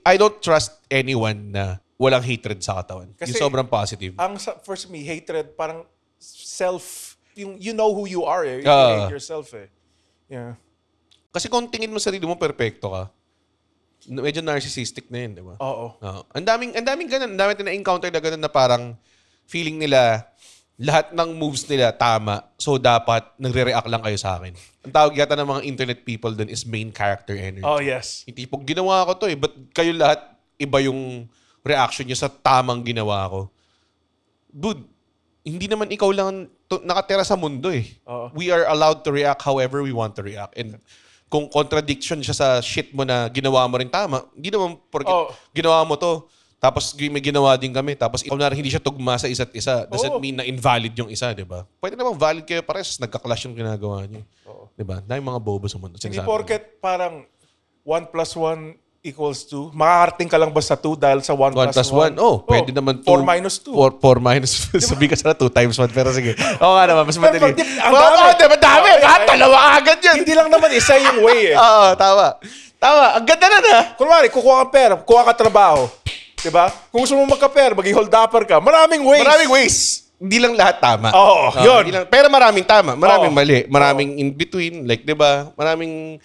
I don't trust anyone na walang hatred sa katawan. Kasi yung sobrang positive. First me, hatred, parang you know who you are if you hate yourself eh. Yeah. Kasi kung tingin mo sarili mo, perfecto ka. Medyo narcissistic na yun, di ba? Oo. Ang daming ganun. Ang daming na-encounter na ganun na parang feeling nila, lahat ng moves nila tama. So, dapat nagre-react lang kayo sa akin. Ang tawag yata ng mga internet people dun is main character energy. Oh, yes. Yung tipong, ginawa ko to eh. Ba't kayo lahat iba yung reaction nyo sa tamang ginawa ko? Dude, hindi naman ikaw lang nakatira sa mundo eh. We are allowed to react however we want to react. And kung contradiction siya sa shit mo na ginawa mo rin tama, hindi naman porque ginawa mo to, tapos may ginawa din kami, tapos ikaw na rin hindi siya tugma sa isa't isa, doesn't mean na invalid yung isa, di ba? Pwede namang valid kayo pares, nagka-clash yung ginagawa niyo. Di ba? Dahil mga bobo sa mundo. Hindi porket parang 1 + 1 equals 2. Makakarating ka lang ba sa 2 dahil sa 1 + 1? Pwede naman 2. 4 - 2. 4 - sabi ka sana 2 × 1, pero sige. Oo nga naman, mas madali. Ang dami. Dalawa agad yan. Hindi lang naman isa yung way eh. Oo, tama. Ang ganda na na. Kunwari, kukuha ka pera, kukuha ka trabaho. Diba? Kung gusto mo magka-pera, maging hold-upper ka, maraming ways. Hindi lang lahat tama. Yun. Pero maraming tama, maraming mali, maraming in between, like 'di ba? Maraming